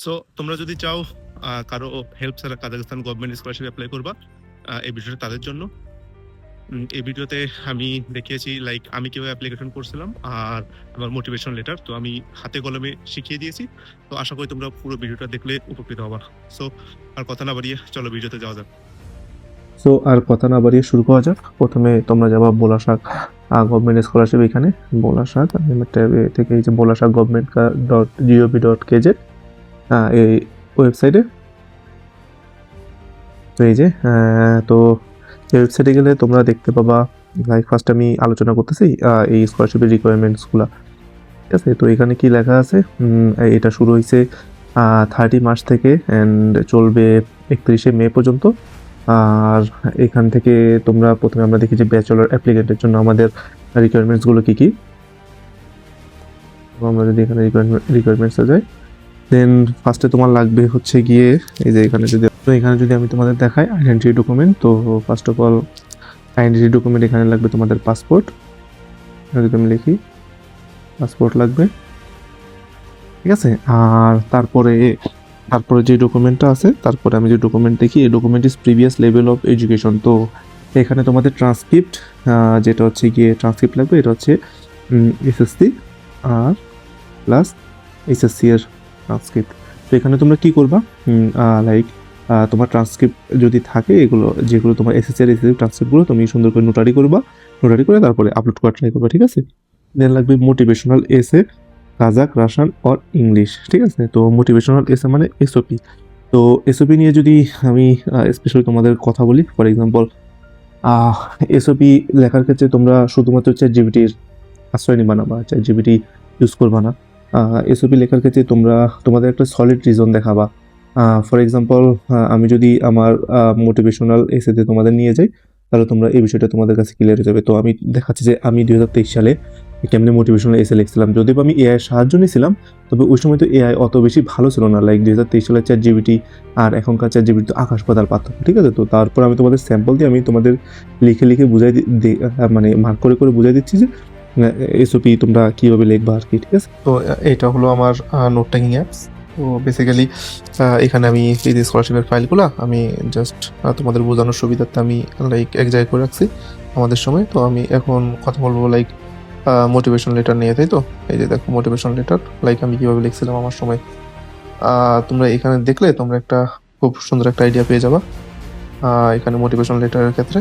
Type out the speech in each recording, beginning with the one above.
So তোমরা যদি চাও কারো হেল্প ছাড়া কাজাখস্তান গভর্নমেন্ট স্কলারশিপ অ্যাপ্লাই করবা, এই বিষয়টা তাদের জন্য। এই ভিডিওতে আমি দেখিয়েছি লাইক আমি কিভাবে অ্যাপ্লিকেশন করছিলাম আর আমার মোটিভেশন লেটার তো আমি হাতে কলমে শিখিয়ে দিয়েছি। তো আশা করি তোমরা পুরো ভিডিওটা দেখলে উপকৃত হবা। সো আর কথা না বাড়িয়ে চলো ভিডিওতে যাওয়া যাক। সো আর কথা না বাড়িয়ে শুরু করা যাক। প্রথমে তোমরা যাবা বোলাশাক গভর্নমেন্ট স্কলারশিপ, এখানে বোলাশাক ট্যাবে থেকে এই যে বোলাশাক গভর্নমেন্ট .gov.kz এই ওয়েবসাইটে। তো এই যে তো এই ওয়েবসাইটে গেলে তোমরা দেখতে পাবা, লাইক ফার্স্ট আমি আলোচনা করতেছি এই স্কলারশিপের রিকোয়ারমেন্টসগুলো। ঠিক আছে, তো এখানে কি লেখা আছে, এটা শুরু হয়েছে 30 মার্চ থেকে অ্যান্ড চলবে 31শে মে পর্যন্ত। আর এখান থেকে তোমরা প্রথমে আমরা দেখি যে ব্যাচেলর অ্যাপ্লিকেন্টের জন্য আমাদের রিকোয়ারমেন্টসগুলো কী কী। আমরা যদি এখানে রিকোয়ারমেন্টসে যাই, দেন ফার্স্টে তোমার লাগবে হচ্ছে গিয়ে এই যে এখানে যদি আমি তোমাদের দেখাই আইডেন্টিটি ডকুমেন্ট। তো first of all identity document এখানে লাগবে তোমাদের পাসপোর্ট। যদি আমি লিখি পাসপোর্ট লাগবে, ঠিক আছে। আর তারপরে যে ডকুমেন্টটা আছে, তারপরে আমি যে ডকুমেন্ট দেখি, এই document is previous level of education. তো এখানে তোমাদের ট্রান্সক্রিপ্ট, যেটা হচ্ছে গিয়ে ট্রান্সক্রিপ্ট লাগবে, এটা হচ্ছে এসএসসি আর প্লাস এইচএসসি এর ট্রান্সক্রিপ্ট। তো এখানে তোমরা কি করবা, লাইক তোমার ট্রান্সক্রিপ্ট যদি থাকে, যেগুলো তোমার এসএসসি আর এইচএসসি ট্রান্সক্রিপ্টগুলো তুমি সুন্দর করে নোটারি করে তারপরে আপলোড করা ট্রাই করবা, ঠিক আছে। দেন লাগবে মোটিভেশনাল এসে কাজাক, রাশিয়ান অর ইংলিশ, ঠিক আছে। তো মোটিভেশনাল এসে মানে এসওপি। তো এসওপি নিয়ে যদি আমি স্পেশালি তোমাদের কথা বলি, ফর এক্সাম্পল এসওপি লেখার ক্ষেত্রে তোমরা শুধুমাত্র চ্যাটজিপিটির আশ্রয় নিবা না বা চ্যাটজিপিটি ইউজ করবা না। এসওপি লেখার ক্ষেত্রে তোমাদের একটা সলিড রিজন দেখাবা। ফর এক্সাম্পল আমি যদি আমার মোটিভেশনাল এসেতে তোমাদের নিয়ে যাই, তাহলে তোমরা এই বিষয়টা তোমাদের কাছে ক্লিয়ার হয়ে যাবে। তো আমি দেখাচ্ছি যে আমি 2023 সালে কেমনি মোটিভেশনাল এসে লিখছিলাম। যদিও আমি এআই সাহায্য নিয়েছিলাম, তবে ওই সময় তো এআই অত বেশি ভালো ছিল না। লাইক 2023 সালের চ্যাটজিপিটি আর এখনকার চ্যাটজিপিটি তো আকাশ পাতাল পার্থক্য, ঠিক আছে। তো তারপর আমি তোমাদের স্যাম্পল দিয়ে আমি তোমাদের লিখে বুঝাই মানে মার্ক করে বুঝাই দিচ্ছি যে এসওপি তোমরা কীভাবে লিখবা আর কি, ঠিক আছে। তো এটা হলো আমার নোট টেকিং অ্যাপস। তো বেসিক্যালি এখানে আমি এই যে স্কলারশিপের ফাইলগুলো আমি জাস্ট তোমাদের বোঝানোর সুবিধার্থে আমি লাইক এক জায়গায় করে রাখছি আমাদের সময়। তো আমি এখন কথা বলবো লাইক মোটিভেশন লেটার নিয়ে, তাই তো। এই যে দেখো মোটিভেশন লেটার, লাইক আমি কীভাবে লিখছিলাম আমার সময়। তোমরা এখানে দেখলে তোমরা একটা খুব সুন্দর একটা আইডিয়া পেয়ে যাবা এখানে মোটিভেশন লেটারের ক্ষেত্রে।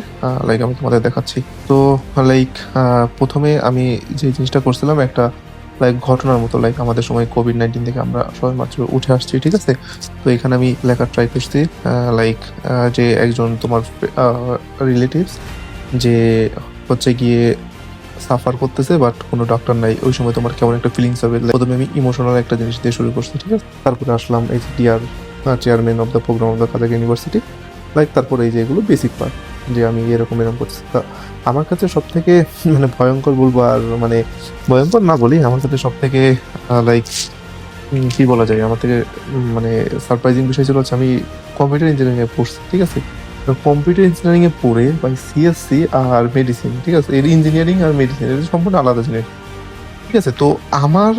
লাইক আমি তোমাদের দেখাচ্ছি। তো লাইক প্রথমে আমি যে জিনিসটা করছিলাম, একটা লাইক ঘটনার মতো, লাইক আমাদের সময় কোভিড-19 থেকে আমরা সবাই মাত্র উঠে আসছি, ঠিক আছে। তো এখানে আমি লেখার ট্রাই করছি লাইক যে একজন তোমার রিলেটিভস যে হচ্ছে গিয়ে সাফার করতেছে, বাট কোনো ডক্টর নাই। ওই সময় তোমার কেমন একটা ফিলিংস হবে। প্রথমে আমি ইমোশনাল একটা জিনিস দিয়ে শুরু করছি, ঠিক আছে। তারপরে আসলাম এই যে chairman of the program of the Kazakh university, like তারপরে এই যে এগুলো বেসিক পার্ট যে আমি এরকম করছি। তা আমার কাছে সব থেকে মানে ভয়ঙ্কর বলবো, আর মানে ভয়ঙ্কর না বলি, আমার কাছে সব থেকে লাইক কি বলা যায়, আমার থেকে মানে সারপ্রাইজিং বিষয় ছিল হচ্ছে আমি কম্পিউটার ইঞ্জিনিয়ারিং এ পড়ছি, ঠিক আছে। কম্পিউটার ইঞ্জিনিয়ারিং এ পড়ে বাই সিএসসি আর মেডিসিন, ঠিক আছে। এর ইঞ্জিনিয়ারিং আর মেডিসিন এটা সম্পূর্ণ আলাদা জিনিস, ঠিক আছে। তো আমার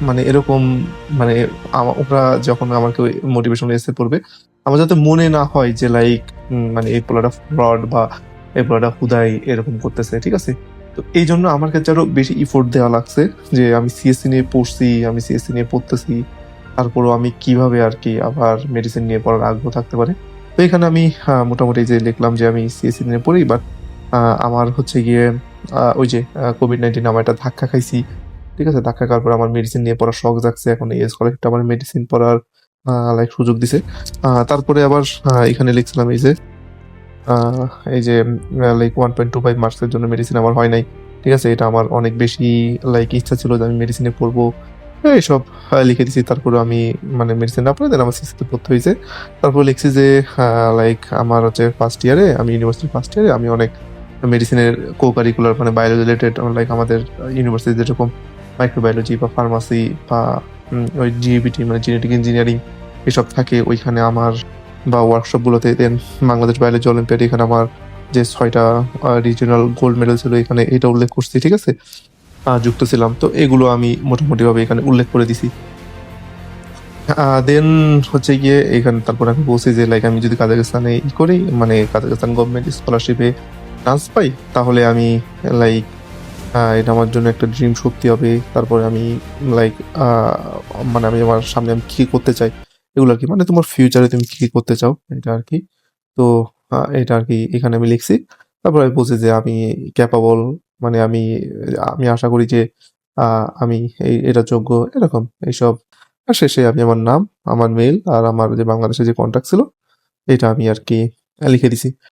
মানে এরকম মানে ওরা যখন আমাকে মোটিভেশনাল এসে পড়বে, আমার যাতে মনে না হয় যে লাইক মানে এই পোলাটা ফ্রড বা এই পোলাটা হুদাই এরকম করতেছে, ঠিক আছে। তো এই জন্য আমার কাছে আরো বেশি ইফোর্ট দেওয়া লাগছে যে আমি সিএসসি নিয়ে পড়ছি, আমি সিএসসি নিয়ে পড়তেছি, তারপরও আমি কিভাবে আর কি আবার মেডিসিন নিয়ে পড়ার আগ্রহ থাকতে পারে। তো এখানে আমি মোটামুটি যে লিখলাম যে আমি সিএসসি নিয়ে পড়ি, বাট আমার হচ্ছে গিয়ে ওই যে কোভিড-19 আমার একটা ধাক্কা খাইছি, ঠিক আছে। ধাক্কা খাওয়ার পর আমার মেডিসিন নিয়ে পড়ার শখ জাগছে। এখন এই স্কলারশিপটা আমার মেডিসিন পড়ার লাইক সুযোগ দিছে। তারপরে আবার এখানে লিখছিলাম এই যে লাইক 1.25 মার্কসের জন্য মেডিসিন আমার হয় নাই, ঠিক আছে। এটা আমার অনেক বেশি লাইক ইচ্ছা ছিল যে আমি মেডিসিনে পড়বো, এইসব লিখে দিছি। তারপরে আমি মানে মেডিসিন না পড়ে দেন আমার সিসিতে পড়তে হয়েছে। তারপর লিখছি যে লাইক আমার হচ্ছে ফার্স্ট ইয়ারে, আমি ইউনিভার্সিটির ফার্স্ট ইয়ারে আমি অনেক মেডিসিনের কো-কারিকুলার মানে বায়োলজি রিলেটেড, লাইক আমাদের ইউনিভার্সিটি যেরকম মাইক্রোবায়োলজি বা ফার্মাসি বা ওই জিইবিটি মানে জেনেটিক ইঞ্জিনিয়ারিং এসব থাকে ওইখানে আমার, বা ওয়ার্কশপগুলোতে। দেন বাংলাদেশ বায়োলজি অলিম্পিয়াড, এখানে আমার যে 6টা রিজিওনাল গোল্ড মেডেল ছিল, এখানে এটা উল্লেখ করছি, ঠিক আছে, যুক্ত ছিলাম। তো এগুলো আমি মোটামুটিভাবে এখানে উল্লেখ করে দিছি। দেন হচ্ছে গিয়ে এখানে তারপর আমি বলছি যে লাইক আমি যদি কাজাখস্তানে করি মানে কাজাখস্তান গভর্নমেন্ট স্কলারশিপে চান্স পাই তাহলে আমি লাইক এটা আমার জন্য একটা ড্রিম সত্যি হবে। তারপরে আমি লাইক মানে আমি আমার সামনে আমি কি করতে চাই এগুলো আর কি, মানে তোমার ফিউচারে তুমি কি করতে চাও এটা আর কি। তো এটা আর কি এখানে আমি লিখছি। তারপর আমি বলছি যে আমি ক্যাপাবল, মানে আমি আমি আশা করি যে আমি এটা যোগ্য এরকম এইসব। আর শেষে আমি আমার নাম, আমার মেইল আর আমার যে বাংলাদেশে যে কন্ট্যাক্ট ছিল এটা আমি আর কি লিখে দিছি।